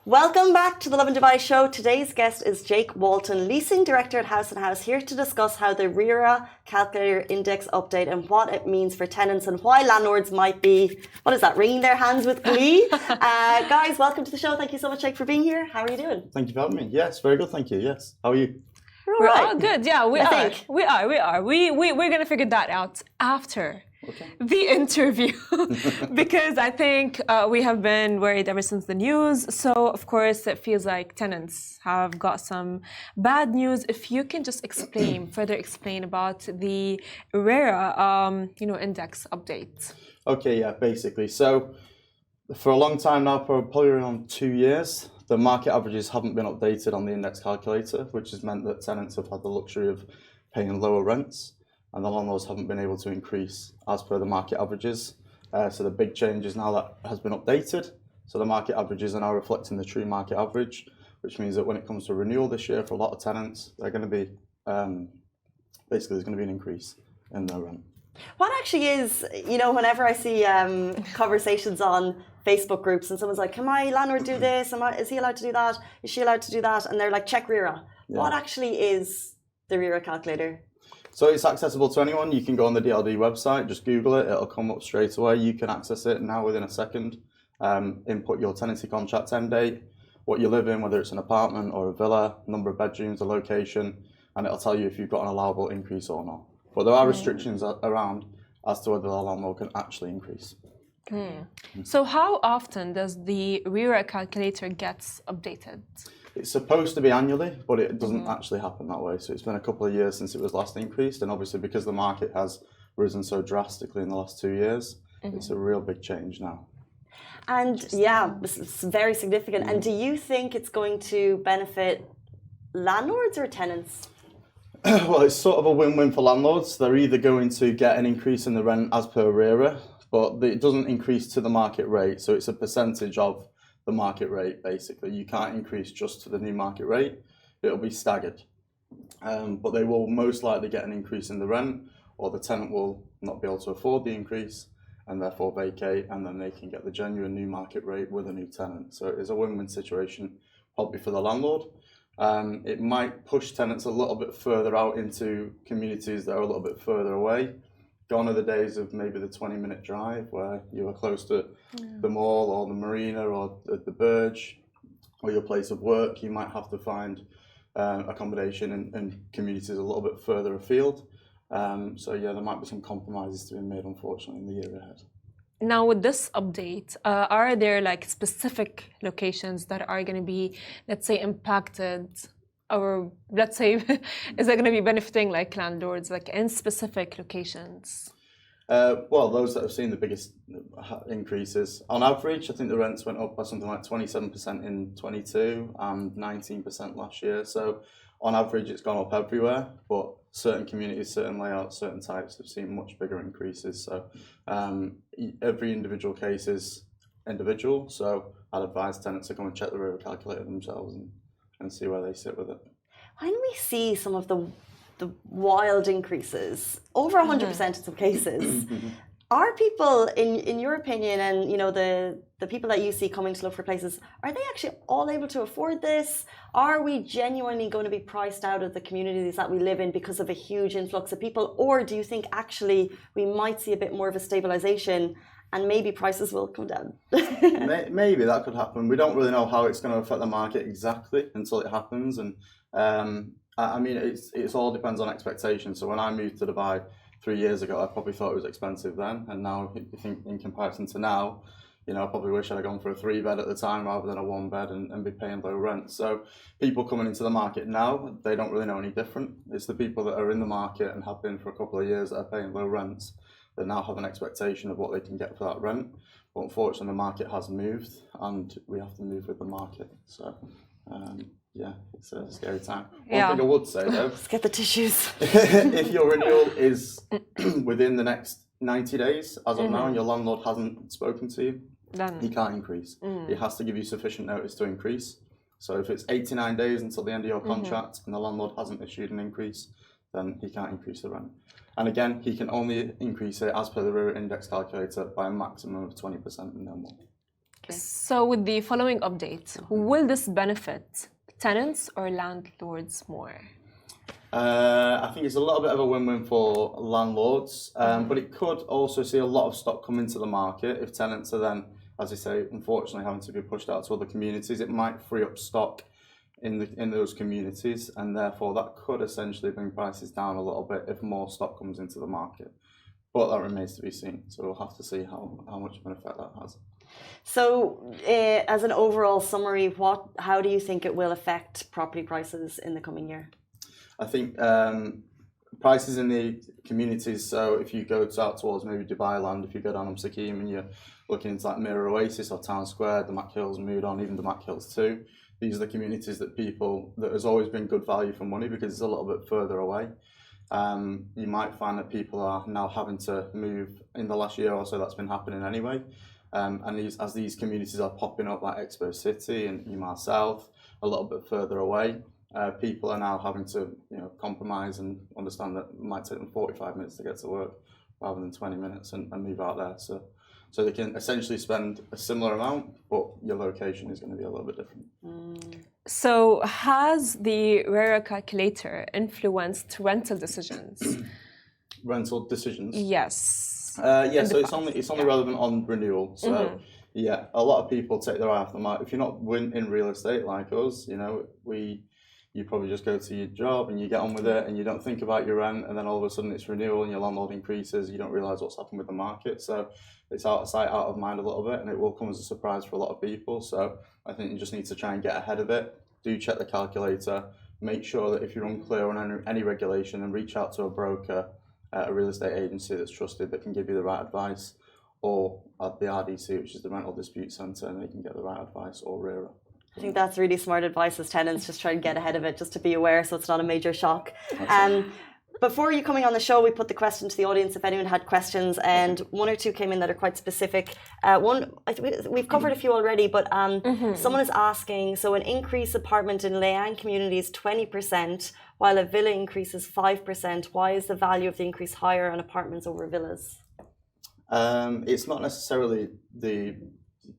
Welcome back to the Lovin Dubai show. Today's guest is Jake Walton, Leasing Director at House & House, here to discuss how the RERA calculator index update and what it means for tenants and why landlords might be, wringing their hands with glee. Guys, welcome to the show. Thank you so much, Jake, for being here. How are you doing? Thank you for having me. Yes, very good, thank you. Yes. How are you? We're all good. Yeah, we are. We're going to figure that out after the interview because I think we have been worried ever since the news. So, of course, it feels like tenants have got some bad news. If you can just further explain about the RERA, index update. Okay, yeah, basically. So, for a long time now, probably around 2 years, the market averages haven't been updated on the index calculator, which has meant that tenants have had the luxury of paying lower rents, and the landlords haven't been able to increase as per the market averages. So the big change is now that has been updated. So the market averages are now reflecting the true market average, which means that when it comes to renewal this year for a lot of tenants, they're going to be, basically there's going to be an increase in their rent. What actually is, whenever I see conversations on Facebook groups and someone's like, can my landlord do this? Is he allowed to do that? Is she allowed to do that? And they're like, check RERA. Yeah. What actually is the RERA calculator? So it's accessible to anyone. You can go on the DLD website, just Google it. It'll come up straight away. You can access it now within a second. Input your tenancy contract end date, what you live in, whether it's an apartment or a villa, number of bedrooms, the location, and it'll tell you if you've got an allowable increase or not. But there are restrictions around as to whether the landlord can actually increase. So how often does the RERA calculator gets updated? It's supposed to be annually, but it doesn't actually happen that way. So it's been a couple of years since it was last increased, and obviously because the market has risen so drastically in the last 2 years, it's a real big change now. And yeah, it's very significant. And do you think it's going to benefit landlords or tenants? Well, it's sort of a win-win for landlords. They're either going to get an increase in the rent as per RERA, but it doesn't increase to the market rate. So it's a percentage of the market rate, basically. You can't increase just to the new market rate. It'll be staggered. But they will most likely get an increase in the rent, or the tenant will not be able to afford the increase and therefore vacate, and then they can get the genuine new market rate with a new tenant. So it is a win-win situation, probably for the landlord. It might push tenants a little bit further out into communities that are a little bit further away. Gone are the days of maybe the 20-minute drive where you are close to the mall or the marina or the Burj or your place of work. You might have to find accommodation in communities a little bit further afield. So yeah, there might be some compromises to be made, unfortunately, in the year ahead. Now, with this update, are there specific locations that are going to be, let's say, impacted, or let's say, is that going to be benefiting landlords, in specific locations? Well, those that have seen the biggest increases, on average, I think the rents went up by something like 27% in 22 and 19% last year. So on average, it's gone up everywhere, but certain communities, certain layouts, certain types have seen much bigger increases. So every individual case is individual. So I'd advise tenants to go and check the RERA calculator themselves and see where they sit with it. When we see some of the wild increases, over 100% in some cases, are people, in your opinion, and the people that you see coming to look for places, are they actually all able to afford this? Are we genuinely going to be priced out of the communities that we live in because of a huge influx of people? Or do you think actually we might see a bit more of a stabilization and maybe prices will come down? Maybe that could happen. We don't really know how it's going to affect the market exactly until it happens. And I mean, it all depends on expectations. So when I moved to Dubai 3 years ago, I probably thought it was expensive then. And now, I think in comparison to now, I probably wish I'd have gone for a 3-bed at the time rather than a 1-bed and be paying low rent. So people coming into the market now, they don't really know any different. It's the people that are in the market and have been for a couple of years that are paying low rents that now have an expectation of what they can get for that rent. But unfortunately, the market has moved and we have to move with the market. So yeah, it's a scary time. One thing I would say though, let's get the tissues. If your renewal is within the next 90 days, as of now, and your landlord hasn't spoken to you, he can't increase. He has to give you sufficient notice to increase. So if it's 89 days until the end of your contract and the landlord hasn't issued an increase, then he can't increase the rent. And again, he can only increase it as per the RERA index calculator by a maximum of 20% and no more. So with the following update, will this benefit tenants or landlords more? I think it's a little bit of a win-win for landlords, but it could also see a lot of stock come into the market if tenants are then, as I say, unfortunately having to be pushed out to other communities. It might free up stock in those communities, and therefore that could essentially bring prices down a little bit if more stock comes into the market. But that remains to be seen, so we'll have to see how much of an effect that has. So, as an overall summary, how do you think it will affect property prices in the coming year? I think prices in the communities, so if you go out towards maybe Dubai land, if you go down Sakim and you're looking into like Mirror Oasis or Town Square, the Mac Hills, Moudon, even the Mac Hills too, these are the communities that has always been good value for money because it's a little bit further away. You might find that people are now having to move in the last year or so. That's been happening anyway. And as these communities are popping up like Expo City and Emaar South, a little bit further away, people are now having to compromise and understand that it might take them 45 minutes to get to work rather than 20 minutes and move out there. So they can essentially spend a similar amount, but your location is going to be a little bit different. So has the RERA calculator influenced rental decisions? Rental decisions? Yes. So it's only relevant on renewal. So yeah, a lot of people take their eye off the market. If you're not in real estate like us, you probably just go to your job and you get on with it and you don't think about your rent, and then all of a sudden it's renewal and your landlord increases. You don't realise what's happened with the market. So it's out of sight, out of mind a little bit, and it will come as a surprise for a lot of people. So I think you just need to try and get ahead of it. Do check the calculator. Make sure that if you're unclear on any regulation, then reach out to a broker, a real estate agency that's trusted that can give you the right advice, or at the RDC, which is the Rental Dispute Centre, and they can get the right advice, or RERA. I think that's really smart advice as tenants, just try and get ahead of it, just to be aware so it's not a major shock. Before you coming on the show, we put the question to the audience if anyone had questions, and one or two came in that are quite specific. We've covered a few already, but someone is asking, so an increase apartment in Leanne community is 20%, while a villa increases 5%. Why is the value of the increase higher on apartments over villas? It's not necessarily the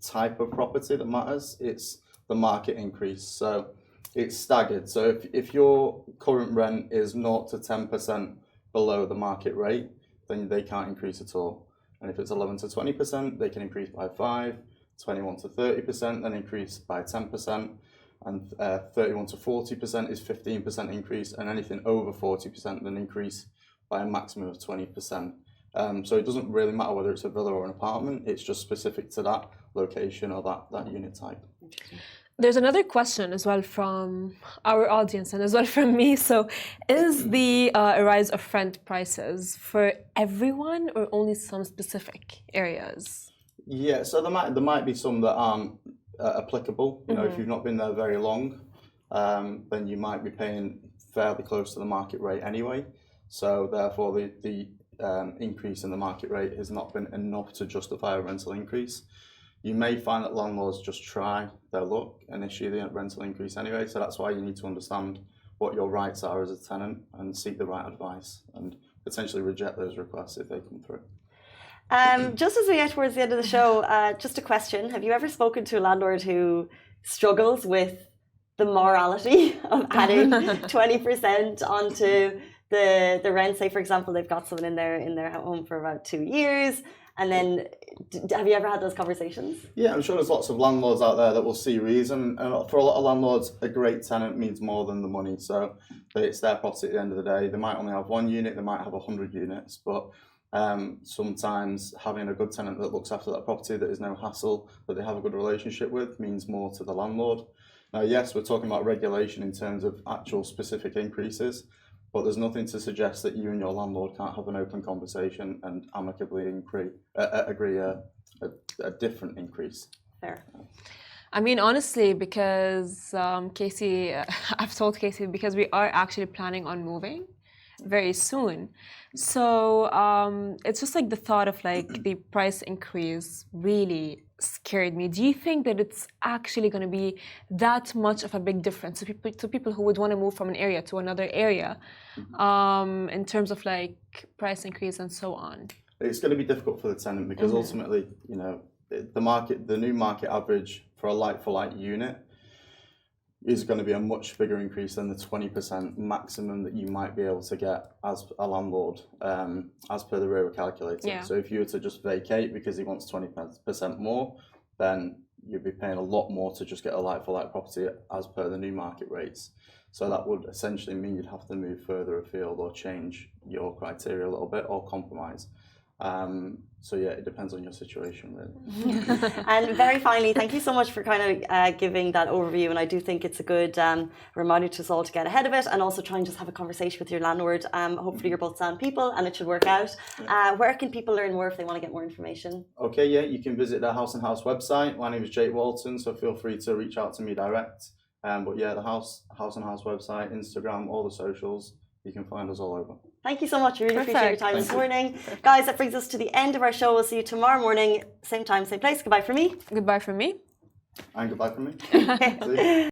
type of property that matters, it's the market increase. So it's staggered. So if your current rent is 0 to 10% below the market rate, then they can't increase at all. And if it's 11 to 20%, they can increase by 5, 21 to 30%, then increase by 10%, and 31 to 40% is 15% increase, and anything over 40% then increase by a maximum of 20%. So it doesn't really matter whether it's a villa or an apartment, it's just specific to that location or that unit type. There's another question as well from our audience and as well from me. So is the rise of rent prices for everyone or only some specific areas? Yeah, so there might be some that aren't applicable. If you've not been there very long, then you might be paying fairly close to the market rate anyway. So therefore the increase in the market rate has not been enough to justify a rental increase. You may find that landlords just try their luck and issue the rental increase anyway. So that's why you need to understand what your rights are as a tenant and seek the right advice and potentially reject those requests if they come through. Just as we get towards the end of the show, just a question. Have you ever spoken to a landlord who struggles with the morality of adding 20% onto the rent? Say, for example, they've got someone in their home for about 2 years, and then have you ever had those conversations? Yeah, I'm sure there's lots of landlords out there that will see reason. And for a lot of landlords, a great tenant means more than the money. So it's their property at the end of the day. They might only have 1 unit, they might have 100 units, but sometimes having a good tenant that looks after that property, that is no hassle, that they have a good relationship with, means more to the landlord. Now, yes, we're talking about regulation in terms of actual specific increases, but there's nothing to suggest that you and your landlord can't have an open conversation and amicably agree a different increase. Fair. I mean, honestly, because Casey, I've told Casey, because we are actually planning on moving very soon. So it's just like the thought of like the price increase really scared me. Do you think that it's actually going to be that much of a big difference to people who would want to move from an area to another area in terms of like price increase and so on? It's going to be difficult for the tenant because ultimately, the new market average for a like-for-like unit is going to be a much bigger increase than the 20% maximum that you might be able to get as a landlord, as per the RERA calculator. Yeah. So if you were to just vacate because he wants 20% more, then you'd be paying a lot more to just get a like-for-like property as per the new market rates. So that would essentially mean you'd have to move further afield or change your criteria a little bit or compromise. So yeah, it depends on your situation, really. And very finally, thank you so much for kind of giving that overview. And I do think it's a good reminder to us all to get ahead of it and also try and just have a conversation with your landlord. Hopefully you're both sound people and it should work out. Where can people learn more if they want to get more information? Okay, yeah, you can visit the House and House website. My name is Jake Walton, so feel free to reach out to me direct. But yeah, the House and House website, Instagram, all the socials, you can find us all over. Thank you so much. We really appreciate your time this morning. Guys, that brings us to the end of our show. We'll see you tomorrow morning, same time, same place. Goodbye from me. Goodbye from me. And goodbye from me. See you.